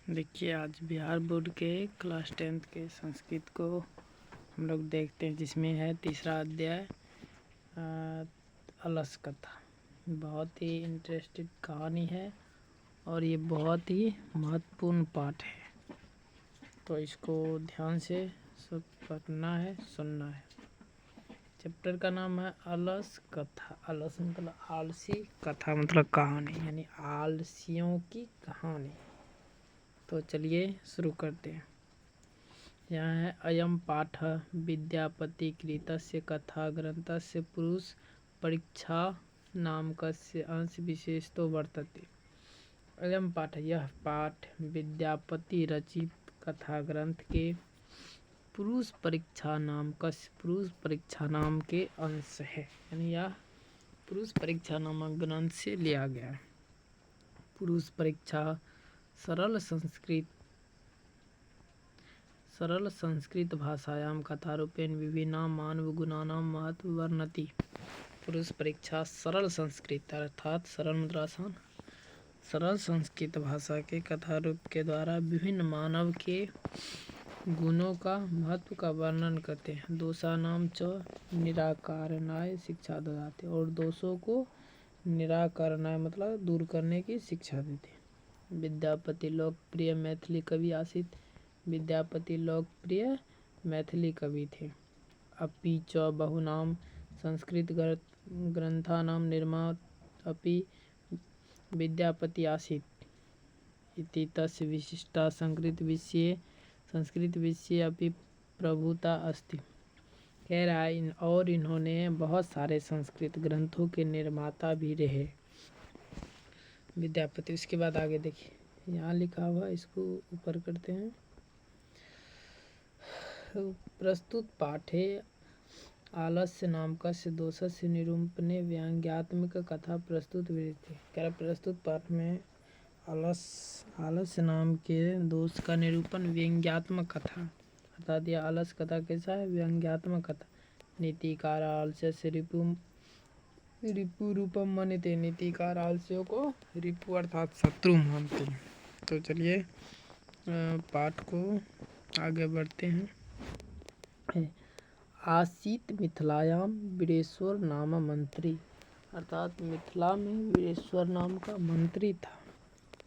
देखिए, आज बिहार बोर्ड के क्लास 10th के संस्कृत को हम लोग देखते हैं, जिसमें है तीसरा अध्याय अलस कथा। बहुत ही इंटरेस्टिंग कहानी है और ये बहुत ही महत्वपूर्ण पाठ है, तो इसको ध्यान से सब पढ़ना है, सुनना है। चैप्टर का नाम है अलस कथा। अलस मतलब आलसी, कथा मतलब कहानी, यानी आलसियों की कहानी। तो चलिए शुरू करते हैं। यहाँ है अयम पाठ विद्यापति कृतस्य कथा ग्रंथस्य पुरुष परीक्षा नामकस्य अंश विशेषतो वर्तते। अयम पाठ, यह पाठ विद्यापति रचित कथा ग्रंथ के पुरुष परीक्षा नाम के अंश है, यानी यह पुरुष परीक्षा नामक ग्रंथ से लिया गया है। पुरुष परीक्षा सरल संस्कृत भाषायां कथारूपेण विभिन्नां मानवगुणानां महत्व वर्णति। पुरुष परीक्षा सरल संस्कृत अर्थात सरल मतलब आसान, सरल संस्कृत भाषा के कथा रूप के द्वारा विभिन्न मानव के गुणों का महत्व का वर्णन करते हैं। दोषानां च निराकारणाय शिक्षा ददाते, और दोषों को निराकरणाय मतलब दूर करने की शिक्षा देते हैं। विद्यापति लोकप्रिय मैथिली कवि आसीत। विद्यापति लोकप्रिय मैथिली कवि थे। अपि च बहुनाम संस्कृत ग्रंथानां निर्माता अपि विद्यापति आसीत् इति तस्य विशिष्टा संस्कृत विषये अपि प्रभुता अस्ति। कह रहा है और इन्होंने बहुत सारे संस्कृत ग्रंथों के निर्माता भी रहे विद्यापति। उसके बाद आगे देखिए, यहाँ लिखा हुआ, इसको ऊपर करते हैं। प्रस्तुत पाठे आलस्य नामकस्य दोषस्य निरूपणे व्यंग्यात्मक कथा प्रस्तुत विधि। कह रहा प्रस्तुत पाठ में आलस्य नाम के दोष का निरूपण व्यंग्यात्मक कथा, अर्थात यह आलस कथा कैसा है? व्यंग्यात्मक कथा। नीतिकार आलस्य से रिपु रूपम मानते, नीतिकार आलस्यों को रिपु अर्थात शत्रु मानते हैं। तो चलिए पाठ को आगे बढ़ते हैं। आसीत मिथिलायां वीरेश्वर नाम मंत्री, अर्थात मिथिला में वीरेश्वर नाम का मंत्री था।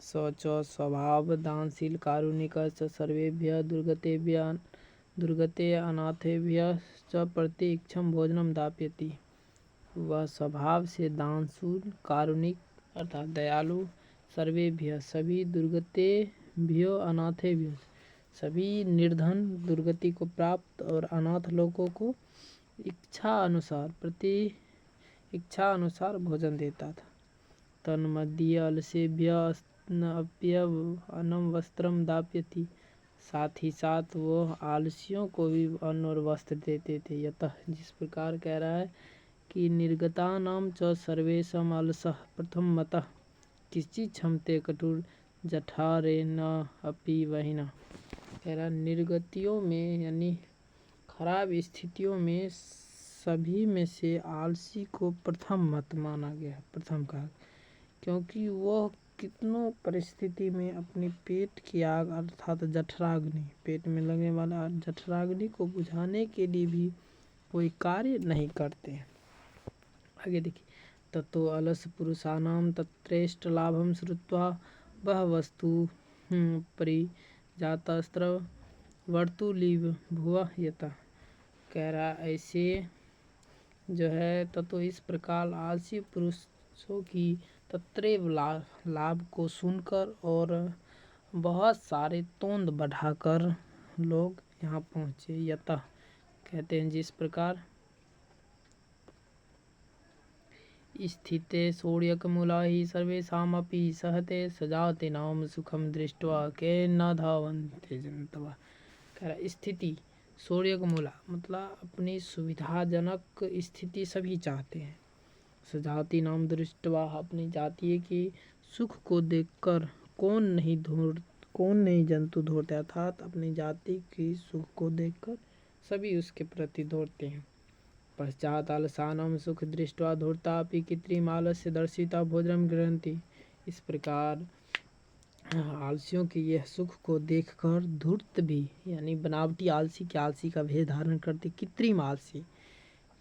स च स्वभाव दानशील कारुणिक च सर्वेभ्यः दुर्गते अनाथेभ्यः च प्रति इक्षम भोजनम दापयति। वह स्वभाव से दानशूल, कारुणिक अर्थात दयालु, सर्वेभ्यः सभी, दुर्गतेभ्यो अनाथेभ्यो सभी निर्धन, दुर्गति को प्राप्त और अनाथ लोगों को इच्छा अनुसार भोजन देता था। तन्मध्ये अलसेभ्यः अन्नम वस्त्रम दापयति, साथ ही साथ वो आलसियों को भी अन्न और वस्त्र देते थे। यतः जिस प्रकार कह रहा है कि निर्गतानां च सर्वेषाम् अलसः प्रथमतः किसी क्षमते कठोर जठारे न अपि वहिना। कह रहा निर्गतियों में यानी खराब स्थितियों में सभी में से आलसी को प्रथम मत माना गया, प्रथम कहा, क्योंकि वह कितनों परिस्थिति में अपनी पेट की आग अर्थात जठराग्नि, पेट में लगने वाला जठराग्नि को बुझाने के लिए भी कोई कार्य नहीं करते हैं। आगे देखिए, ततो अलस पुरुषाणां तत्रेष्ट लाभम श्रुत्वा वह वस्तु परिजातस्त्र वर्तुलीव भुवः यतः। कह रहा ऐसे जो है ततो इस प्रकार आलसी पुरुषों की तत्रेव लाभ को सुनकर और बहुत सारे तोंद बढ़ाकर लोग यहाँ पहुँचे। यतः कहते हैं जिस प्रकार स्थिते सोड्यकमूला ही सर्वेषामपि सहते सजाते नाम सुखम दृष्ट्वा के न धावन्ते जनतवा। कह रहा स्थिति सोड्यकमूला मतलब अपनी सुविधाजनक स्थिति सभी चाहते हैं। सजाति नाम दृष्ट्वा अपनी जाति की सुख को देखकर कौन नहीं जंतु दौड़ते, अर्थात अपनी जाति की सुख को देखकर सभी उसके प्रति दौड़ते हैं। पश्चात आलसानां सुख दृष्ट्वा धूर्तापि कृत्रिम आलस्य दर्शिता भोजनम गृह्णन्ति। इस प्रकार आलसियों के यह सुख को देखकर धूर्त भी यानी बनावटी आलसी के आलसी का भेष धारण करते कृत्रिम आलसी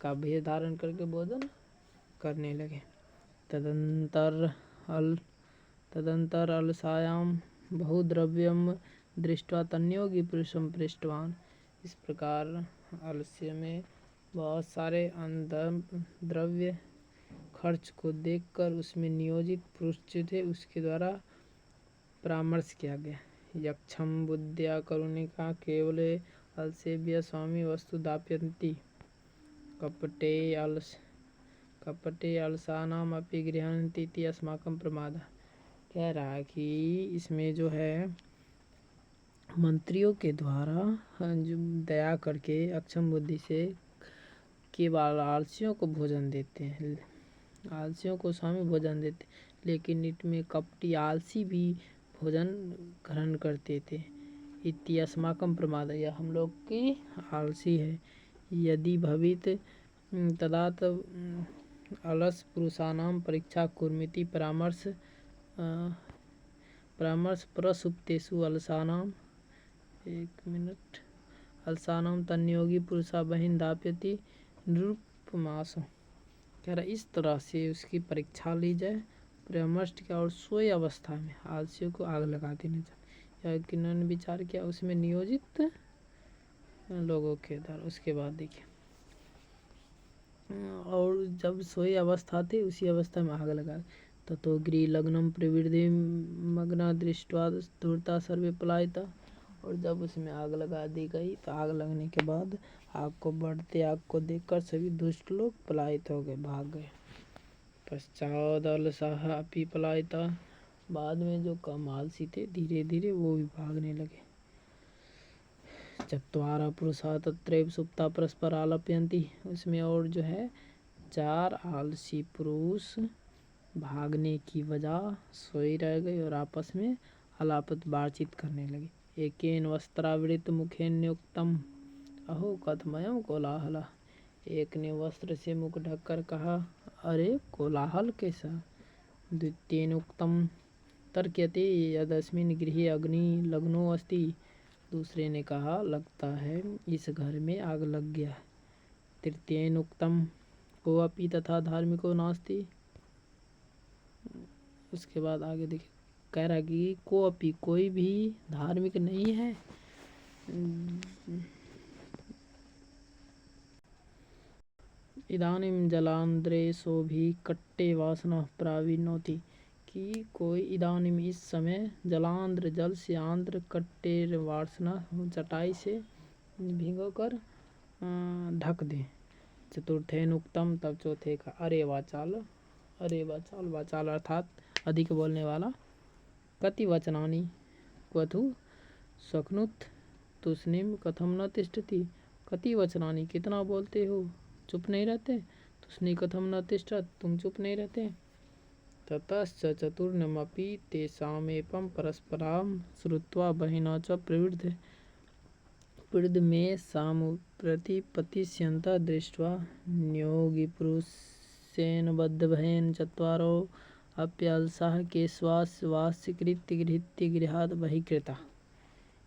का भेष धारण करके भोजन करने लगे। तदंतर अलसायाम बहुद्रव्यम दृष्ट्वा तन्योगी पुरुषम पृष्ठवान। इस प्रकार आलस्य में बहुत सारे द्रव्य खर्च को देखकर उसमें नियोजित पुरुष जो थे उसके द्वारा परामर्श किया गया। यक्षम बुद्धिया करुणिका केवले अलसेभ्य स्वामी वस्तु दाप्यन्ति कपटे अलसानाम अपि गृहन्ति इति अस्माकं प्रमाद। कह रहा है कि इसमें जो है मंत्रियों के द्वारा जो दया करके अक्षम बुद्धि से केवल आलसियों को भोजन देते हैं, आलसियों को स्वामी भोजन देते, लेकिन इसमें कपटी आलसी भी भोजन ग्रहण करते थे। इति अस्माकं प्रमाद, यह हम लोग की आलसी है। यदि भवित तदा अलस पुरुषाणां परीक्षा कुर्मिति परामर्श प्रसुप्तेषु अलसानां तन्योगी पुरुषा बहिन दाप्यति निरुपमास। कह रहा इस तरह से उसकी परीक्षा ली जाए, परामर्श किया और सोए अवस्था में आलसियों को आग लगा देना चाहिए। या किन्होंने विचार किया उसमें नियोजित लोगों के द्वारा। उसके बाद देखिए और जब सोए अवस्था थे उसी अवस्था में आग लगा। ततो गृह लग्नम प्रवृद्धि मग्ना दृष्ट्वा धूर्ता सर्वे पलायिता। और जब उसमें आग लगा दी गई तो आग लगने के बाद आग को बढ़ते आग को देखकर सभी दुष्ट लोग पलायित हो गए, भाग गए। पश्चात अलसः अपि पलायिता। बाद में जो कम आलसी थे धीरे धीरे वो भी भागने लगे। चत्वारः पुरुषा तत्रैव सुप्ता परस्पर आलप्यन्ति। उसमें और जो है 4 आलसी पुरुष भागने की वजह सोए रह गए और आपस में अलापत बातचीत करने लगे। एकेन वस्त्रावृत मुखेन नियुक्तम अहो कथमयं कोलाहल। एक ने वस्त्र से मुख ढककर कहा, अरे कोलाहल कैसा। द्वितीयेन उक्तम तर्क्यते यदस्मिन् गृहे अग्नि लग्नो अस्ति। दूसरे ने कहा, लगता है इस घर में आग लग गया। तृतीयेन उक्तम कोऽपि तथा धार्मिको नास्ति। उसके बाद आगे देखिए कह रहा कि कोऽपि कोई भी धार्मिक नहीं है। इदानीं जलांद्रेशो भी कट्टे वासना प्राविनोति। कि कोई इदानीम इस समय जलांध्र जल से आंध्र कट्टे वासना चटाई से भिगोकर ढक दे। चतुर्थेन उक्तम, तब चौथे का अरे वाचाल अर्थात अधिक बोलने वाला। कति वचनानि क्वथु शक्नुत तुष्णीम कथम न तिष्ठति। कति वचनानि कितना बोलते हो, चुप नहीं रहते। तुष्णी कथम न तिष्ठत, तुम चुप नहीं रहते। ततश्च चतुर्णमपि तेषामेपं परस्परां श्रुत्वा बहिना च प्रवृद्ध में सामुप्रतिपतिष्यन्तः दृष्ट्वा नियोगिपुरुषेण बद्धभयेन चत्वारो अप्यलसाः केशवास्वास्यकृत्य गृहीत्य गृहात् बहिष्कृता।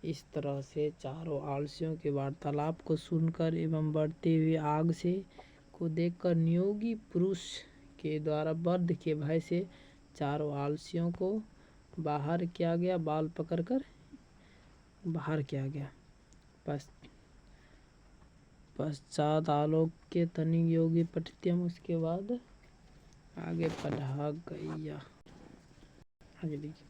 इस तरह से चारों आलसियों के वार्तालाप को सुनकर एवं बढ़ते हुए आग से को देखकर नियोगी पुरुष के द्वारा बद्ध के भय से चारों आलसियों को बाहर किया गया, बाल पकड़कर बाहर किया गया। पश्चात आलोक्य तनिक योगी पठित्यम। उसके बाद आगे पढ़ा गया। आगे देखिए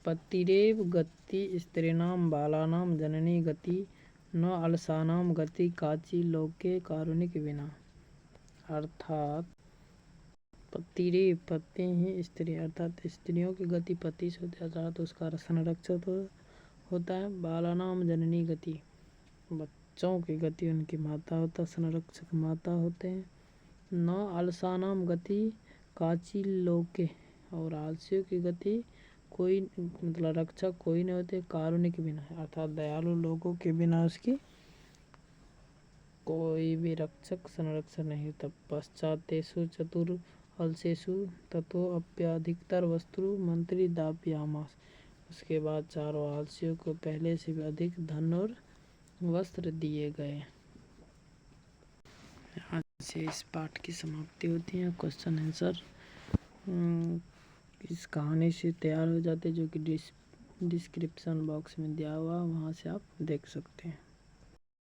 पतिरेव गति स्त्रीणाम बालानां जननी गति न अलसानाम गति काची लोके कारुणिक विना। अर्थात पतिरेव पति ही स्त्री अर्थात स्त्रियों की गति पति से होती है, अर्थात उसका संरक्षक होता है। बालानाम जननी गति बच्चों की गति उनकी माता होता, संरक्षक माता होते हैं। न अलसानाम गति काची लोके, और आलसियों की गति कोई मतलब रक्षक कोई नहीं होते। कारुणिक बिना अर्थात दयालु लोगों के बिना उसकी कोई भी रक्षक संरक्षक नहीं होता। पश्चातेषु चतुर अलसेषु ततो अप्याधिकतर वस्तु मंत्री दाप्यामास। उसके बाद चारों आलसियों को पहले से भी अधिक धन और वस्त्र दिए गए। यहाँ से इस पाठ की समाप्ति होती है। क्वेश्चन आंसर इस कहानी से तैयार हो जाते, जो कि डिस्क्रिप्शन बॉक्स में दिया हुआ, वहाँ से आप देख सकते हैं।